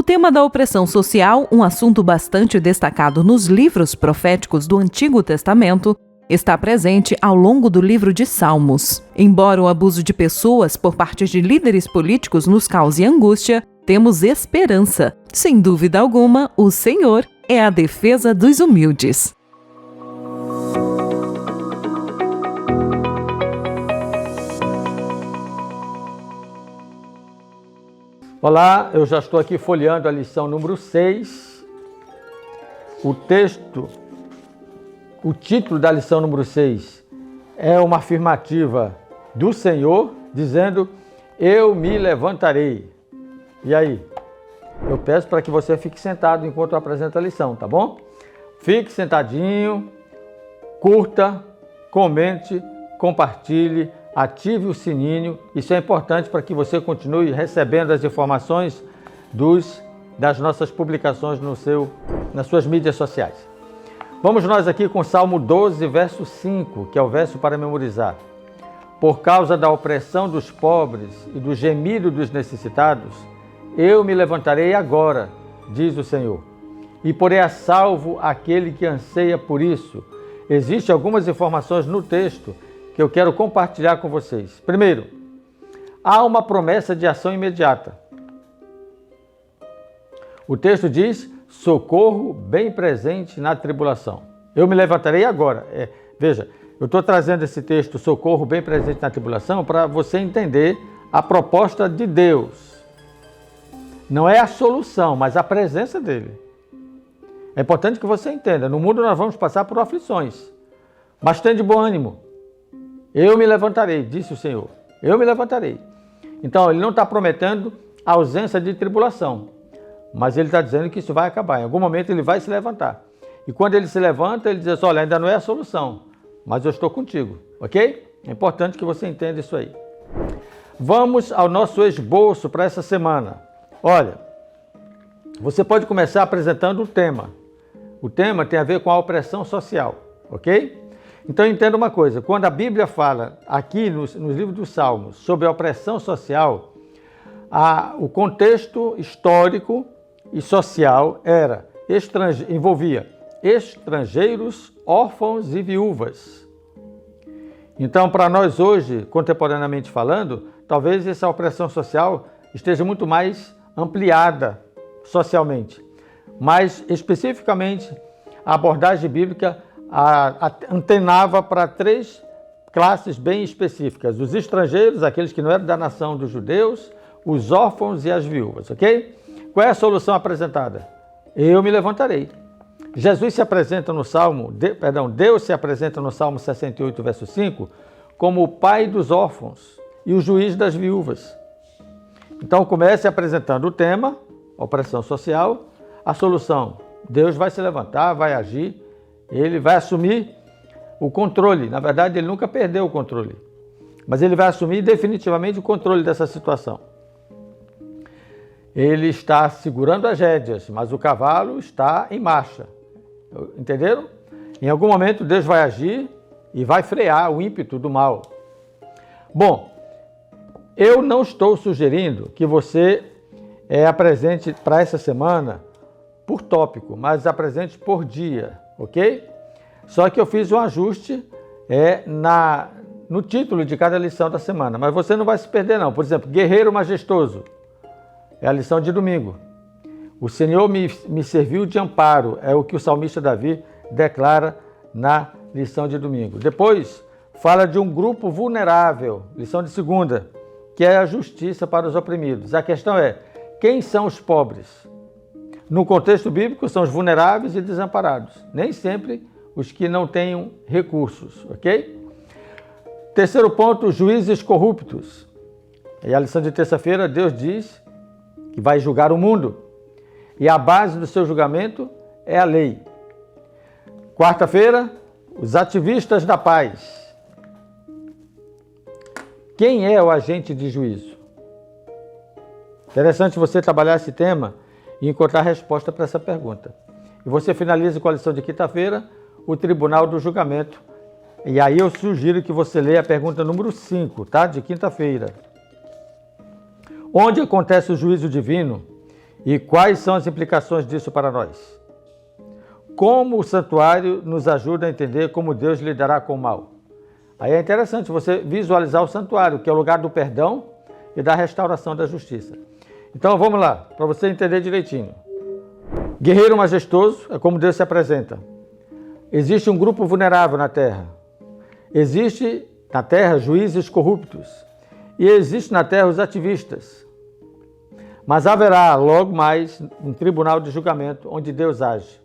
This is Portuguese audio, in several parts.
tema da opressão social, um assunto bastante destacado nos livros proféticos do Antigo Testamento, está presente ao longo do livro de Salmos. Embora o abuso de pessoas por parte de líderes políticos nos cause angústia, temos esperança. Sem dúvida alguma, o Senhor é a defesa dos humildes. Olá, eu já estou aqui folheando a lição número 6. O título da lição número 6 é uma afirmativa do Senhor dizendo: eu me levantarei. E aí? Eu peço para que você fique sentado enquanto eu apresento a lição, tá bom? Fique sentadinho, curta, comente, compartilhe, ative o sininho. Isso é importante para que você continue recebendo as informações das nossas publicações nas suas mídias sociais. Vamos nós aqui com o Salmo 12, verso 5, que é o verso para memorizar. Por causa da opressão dos pobres e do gemido dos necessitados, eu me levantarei agora, diz o Senhor, e porei a salvo aquele que anseia por isso. Existem algumas informações no texto que eu quero compartilhar com vocês. Primeiro, há uma promessa de ação imediata. O texto diz: socorro bem presente na tribulação. Eu me levantarei agora. Veja, eu estou trazendo esse texto, socorro bem presente na tribulação, para você entender a proposta de Deus. Não é a solução, mas a presença dele. É importante que você entenda. No mundo nós vamos passar por aflições, mas tenha de bom ânimo. Eu me levantarei, disse o Senhor. Eu me levantarei. Então, ele não está prometendo a ausência de tribulação, mas ele está dizendo que isso vai acabar. Em algum momento ele vai se levantar. E quando ele se levanta, ele diz assim: olha, ainda não é a solução, mas eu estou contigo, ok? É importante que você entenda isso aí. Vamos ao nosso esboço para essa semana. Olha, você pode começar apresentando o tema. O tema tem a ver com a opressão social, ok? Então entenda uma coisa, quando a Bíblia fala aqui nos livros dos Salmos sobre a opressão social, o contexto histórico e social envolvia estrangeiros, órfãos e viúvas. Então, para nós hoje, contemporaneamente falando, talvez essa opressão social esteja muito mais ampliada socialmente. Mas, especificamente, a abordagem bíblica antenava para 3 classes bem específicas: os estrangeiros, aqueles que não eram da nação dos judeus, os órfãos e as viúvas, ok? Qual é a solução apresentada? Eu me levantarei. Deus se apresenta no Salmo 68, verso 5, como o pai dos órfãos e o juiz das viúvas. Então comece apresentando o tema, opressão social, a solução: Deus vai se levantar, vai agir, ele vai assumir o controle. Na verdade, ele nunca perdeu o controle, mas ele vai assumir definitivamente o controle dessa situação. Ele está segurando as rédeas, mas o cavalo está em marcha. Entenderam? Em algum momento Deus vai agir e vai frear o ímpeto do mal. Bom, eu não estou sugerindo que você apresente para essa semana por tópico, mas apresente por dia, ok? Só que eu fiz um ajuste no título de cada lição da semana, mas você não vai se perder não. Por exemplo, guerreiro majestoso, é a lição de domingo. O Senhor me serviu de amparo, é o que o salmista Davi declara na lição de domingo. Depois, fala de um grupo vulnerável, lição de segunda, que é a justiça para os oprimidos. A questão é: quem são os pobres? No contexto bíblico, são os vulneráveis e desamparados, nem sempre os que não tenham recursos, ok? Terceiro ponto, juízes corruptos. E a lição de terça-feira, Deus diz que vai julgar o mundo, e a base do seu julgamento é a lei. Quarta-feira, os ativistas da paz. Quem é o agente de juízo? Interessante você trabalhar esse tema e encontrar resposta para essa pergunta. E você finaliza com a lição de quinta-feira, o Tribunal do Julgamento. E aí eu sugiro que você leia a pergunta número 5, tá? De quinta-feira. Onde acontece o juízo divino E quais são as implicações disso para nós? Como o santuário nos ajuda a entender como Deus lidará com o mal? Aí é interessante você visualizar o santuário, que é o lugar do perdão e da restauração da justiça. Então vamos lá, para você entender direitinho. Guerreiro majestoso é como Deus se apresenta. Existe um grupo vulnerável na terra. Existe na terra juízes corruptos. E existe na terra os ativistas. Mas haverá logo mais um tribunal de julgamento onde Deus age.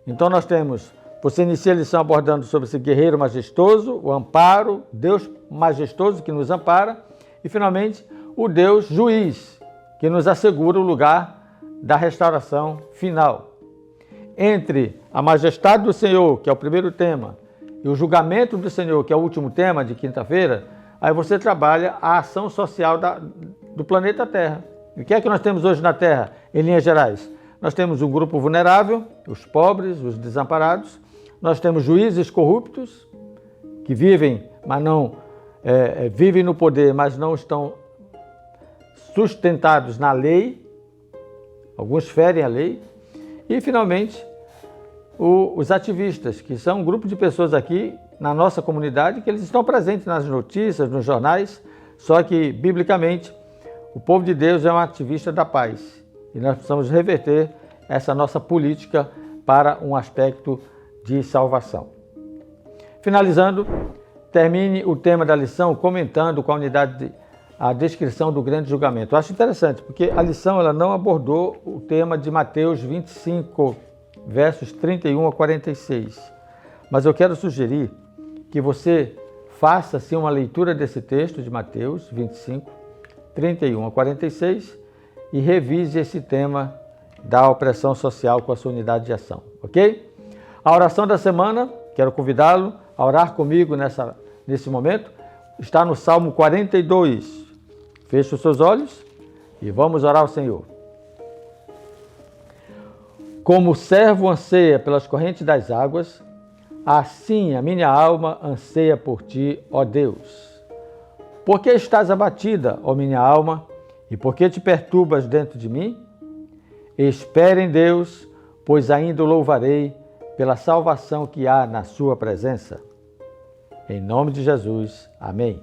Então nós temos, você inicia a lição abordando sobre esse guerreiro majestoso, o amparo, Deus majestoso que nos ampara, e finalmente o Deus juiz, que nos assegura o lugar da restauração final. Entre a majestade do Senhor, que é o primeiro tema, e o julgamento do Senhor, que é o último tema de quinta-feira, aí você trabalha a ação social do planeta Terra. E o que é que nós temos hoje na Terra, em linhas gerais? Nós temos um grupo vulnerável, os pobres, os desamparados. Nós temos juízes corruptos, que vivem, mas não vivem no poder, mas não estão sustentados na lei. Alguns ferem a lei. E, finalmente, os ativistas, que são um grupo de pessoas aqui na nossa comunidade, que eles estão presentes nas notícias, nos jornais, só que, biblicamente, o povo de Deus é um ativista da paz. E nós precisamos reverter essa nossa política para um aspecto de salvação. Finalizando, termine o tema da lição comentando com a unidade a descrição do grande julgamento. Eu acho interessante, porque a lição ela não abordou o tema de Mateus 25, versos 31 a 46. Mas eu quero sugerir que você faça assim, uma leitura desse texto de Mateus 25, 31 a 46 e revise esse tema da opressão social com a sua unidade de ação, ok? A oração da semana, quero convidá-lo a orar comigo nesse momento, está no Salmo 42. Feche os seus olhos e vamos orar ao Senhor. Como o servo anseia pelas correntes das águas, assim a minha alma anseia por ti, ó Deus. Por que estás abatida, ó minha alma, e por que te perturbas dentro de mim? Espere em Deus, pois ainda o louvarei pela salvação que há na sua presença. Em nome de Jesus, amém.